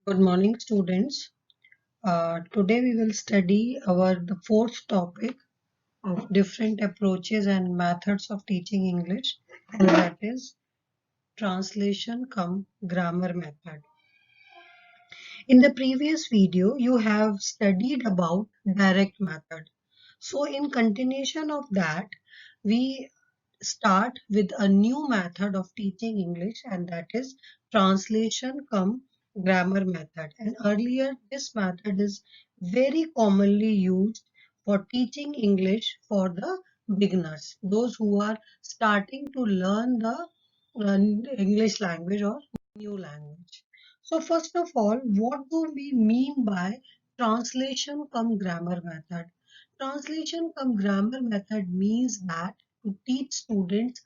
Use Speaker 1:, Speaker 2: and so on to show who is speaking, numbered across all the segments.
Speaker 1: Good morning, students. Today we will study the fourth topic of different approaches and methods of teaching English, and that is translation cum grammar method. In the previous video, you have studied about direct method. So in continuation of that, we start with a new method of teaching English, and that is translation cum grammar method. And earlier, this method is very commonly used for teaching English for the beginners, those who are starting to learn the English language or new language. So first of all, what do we mean by translation cum grammar method? Translation cum grammar method means that to teach students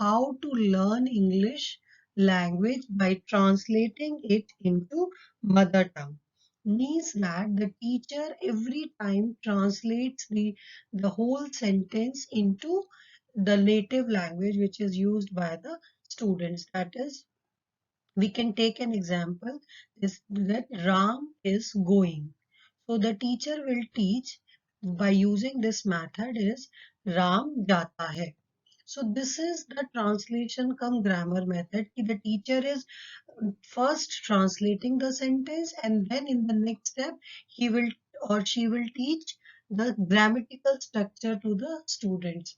Speaker 1: how to learn English language by translating it into mother tongue. Means that the teacher every time translates the whole sentence into the native language which is used by the students. That is, we can take an example is that Ram is going. So the teacher will teach by using this method is Ram jata hai. So this is the translation cum grammar method. The teacher is first translating the sentence, and then in the next step he will or she will teach the grammatical structure to the students.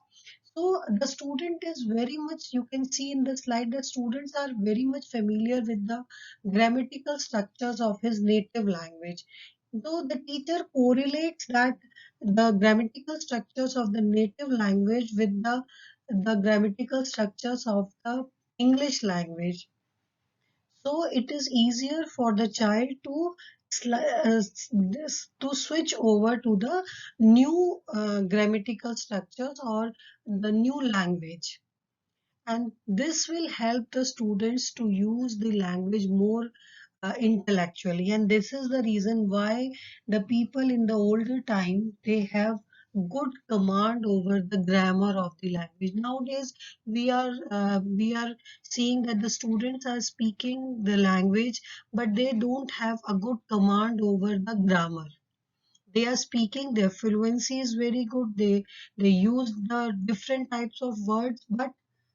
Speaker 1: So the student is very much, you can see in the slide, the students are very much familiar with the grammatical structures of his native language. Though the teacher correlates that the grammatical structures of the native language with the grammatical structures of the English language. So it is easier for the child to to switch over to the new grammatical structures or the new language, and this will help the students to use the language more intellectually. And this is the reason why the people in the older time, they have good command over the grammar of the language. Nowadays we are seeing that the students are speaking the language, but they don't have a good command over the grammar. They are speaking, their fluency is very good, they use the different types of words, but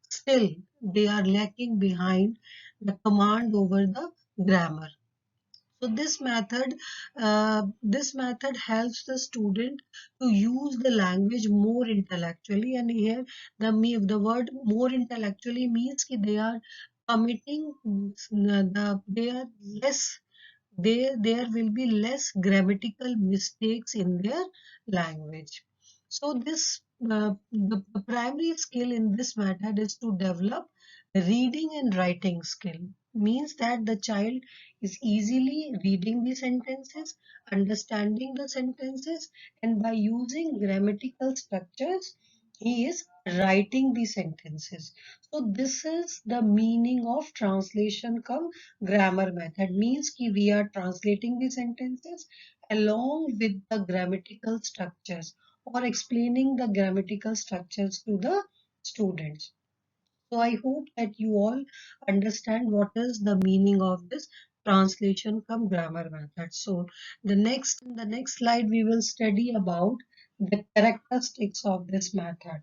Speaker 1: still they are lacking behind the command over the grammar. So this method helps the student to use the language more intellectually. And here the word more intellectually means that they are committing they are less, there will be less grammatical mistakes in their language. So the primary skill in this method is to develop reading and writing skill. Means that the child is easily reading the sentences, understanding the sentences, and by using grammatical structures, he is writing the sentences. So this is the meaning of translation cum grammar method. Means कि we are translating the sentences along with the grammatical structures or explaining the grammatical structures to the students. So I hope that you all understand what is the meaning of this translation cum grammar method. So in the next slide we will study about the characteristics of this method.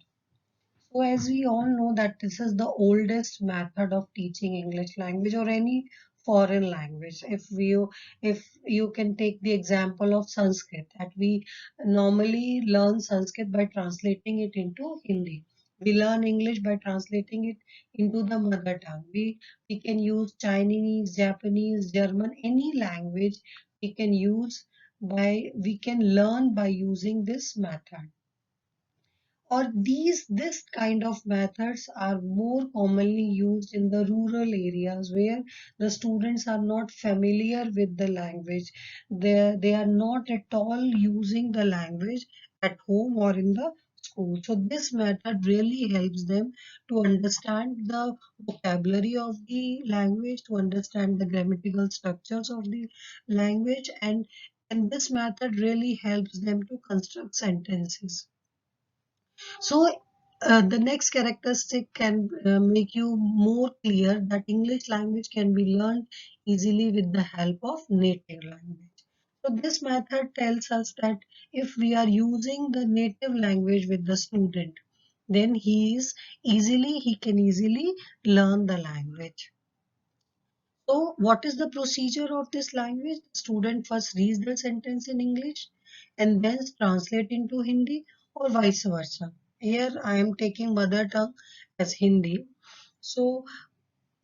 Speaker 1: So as we all know that this is the oldest method of teaching English language or any foreign language. If you can take the example of Sanskrit, that we normally learn Sanskrit by translating it into Hindi. We learn English by translating it into the mother tongue. We can use Chinese, Japanese, German, any language we can learn by using this method. Or this kind of methods are more commonly used in the rural areas where the students are not familiar with the language. They are not at all using the language at home or in the school. So this method really helps them to understand the vocabulary of the language, to understand the grammatical structures of the language, and this method really helps them to construct sentences. So The next characteristic can make you more clear that English language can be learned easily with the help of native language. So this method tells us that if we are using the native language with the student, then he can easily learn the language. So what is the procedure of this language? The student first reads the sentence in English and then translate into Hindi or vice versa. Here I am taking mother tongue as Hindi. So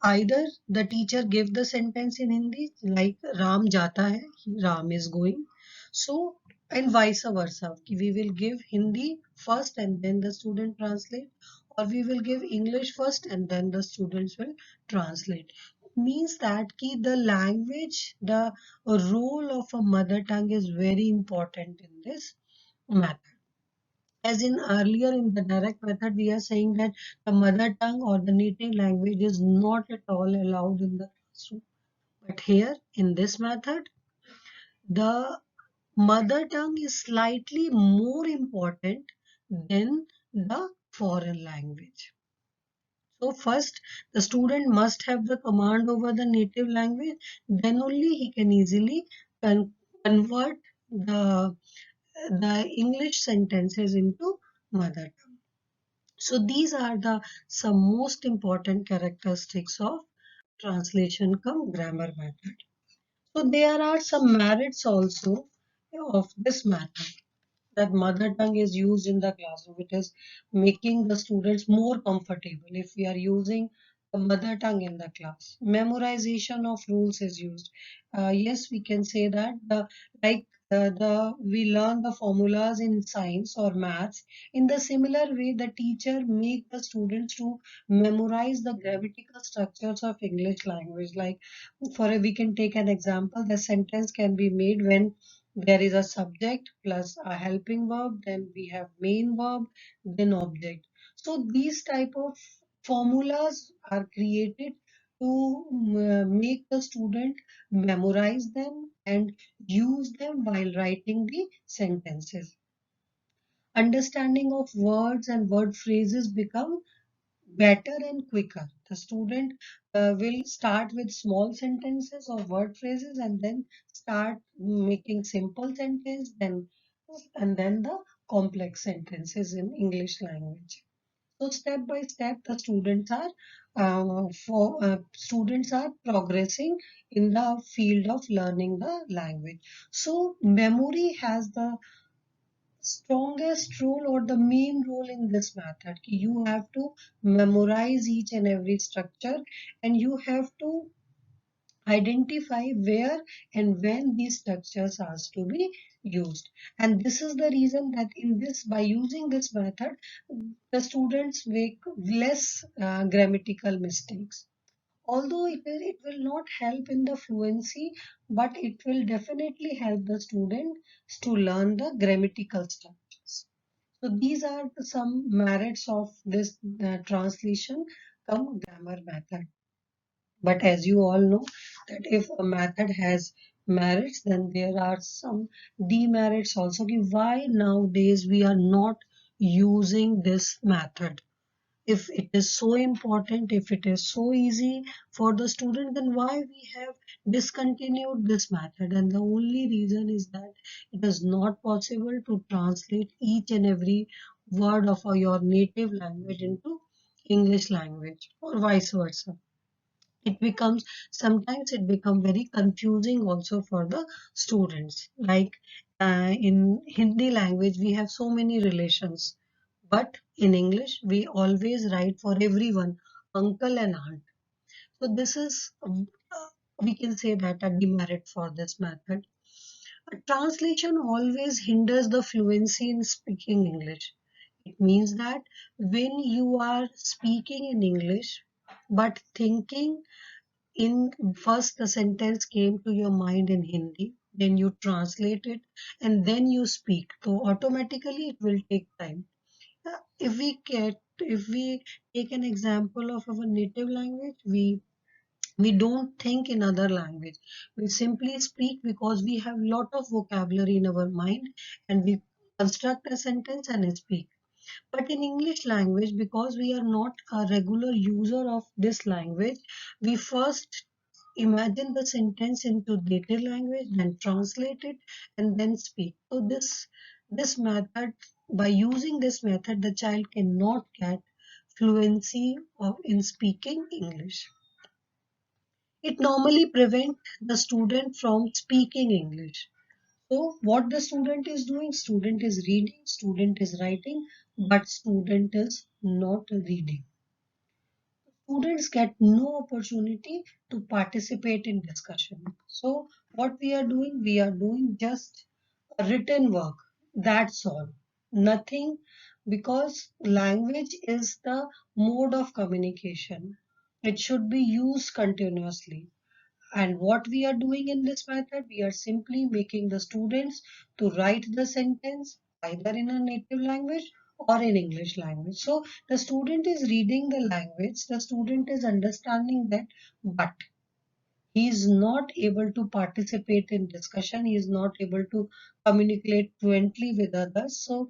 Speaker 1: either the teacher give the sentence in Hindi like Ram jata hai, Ram is going. So and vice versa. We will give Hindi first and then the student translate, or we will give English first and then the students will translate. Means that the language, the role of a mother tongue is very important in this method. As in earlier in the direct method, we are saying that the mother tongue or the native language is not at all allowed in the classroom. But here in this method, the mother tongue is slightly more important than the foreign language. So first, the student must have the command over the native language. Then only he can easily convert the English sentences into mother tongue. So these are the some most important characteristics of translation cum grammar method. So there are some merits also of this method, that mother tongue is used in the classroom. It is making the students more comfortable if we are using the mother tongue in the class. Memorization of rules is used. Yes, we can say that like the we learn the formulas in science or maths. In the similar way, the teacher make the students to memorize the grammatical structures of English language. Like we can take an example. The sentence can be made when there is a subject plus a helping verb, then we have main verb, then object. So these type of formulas are created to make the student memorize them and use them while writing the sentences. Understanding of words and word phrases become better and quicker. The student will start with small sentences or word phrases and then start making simple sentence, then and then the complex sentences in English language. So step by step, the students are progressing in the field of learning the language. So memory has the strongest role or the main role in this method. You have to memorize each and every structure and you have to identify where and when these structures are to be used. And this is the reason that in this, by using this method, the students make less grammatical mistakes. Although it will not help in the fluency, but it will definitely help the student to learn the grammatical structures. So these are some merits of this translation come grammar method. But as you all know that if a method has merits, then there are some demerits also. Why nowadays we are not using this method? If it is so important, if it is so easy for the student, then why we have discontinued this method? And the only reason is that it is not possible to translate each and every word of your native language into English language or vice versa. It becomes sometimes it become very confusing also for the students. Like in Hindi language we have so many relations, but in English we always write for everyone uncle and aunt. So this is we can say that a demerit for this method. A translation always hinders the fluency in speaking English. It means that when you are speaking in English but thinking in first the sentence came to your mind in Hindi, then you translate it and then you speak. So automatically it will take time. If we take an example of our native language, we don't think in other language. We simply speak because we have lot of vocabulary in our mind and we construct a sentence and speak. But in English language, because we are not a regular user of this language, we first imagine the sentence into native language, then translate it, and then speak. So this method, by using this method, the child cannot get fluency in speaking English. It normally prevents the student from speaking English. So what the student is doing? Student is reading, student is writing, but student is not reading. Students get no opportunity to participate in discussion. So what we are doing? We are doing just a written work. That's all. Nothing, because language is the mode of communication. It should be used continuously. And what we are doing in this method, we are simply making the students to write the sentence either in a native language or in English language. So the student is reading the language, the student is understanding that, but he is not able to participate in discussion, he is not able to communicate fluently with others. So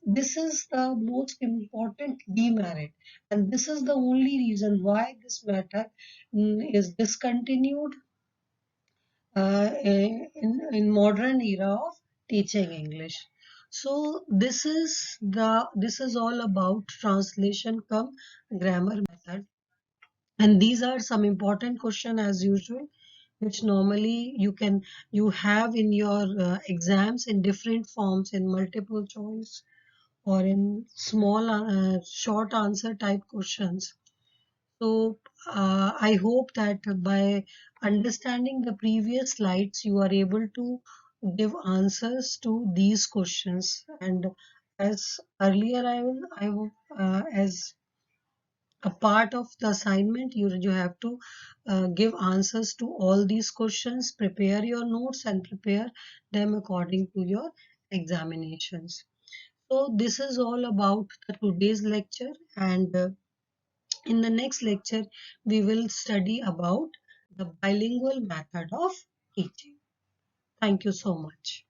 Speaker 1: this is the most important demerit, and this is the only reason why this method is discontinued in modern era of teaching English. So this is all about translation come grammar method, and these are some important question as usual, which normally you have in your exams in different forms, in multiple choice or in small short answer type questions. So I hope that by understanding the previous slides, you are able to give answers to these questions. And as earlier, as a part of the assignment, you have to give answers to all these questions, prepare your notes, and prepare them according to your examinations. So this is all about the today's lecture, and in the next lecture, we will study about the bilingual method of teaching. Thank you so much.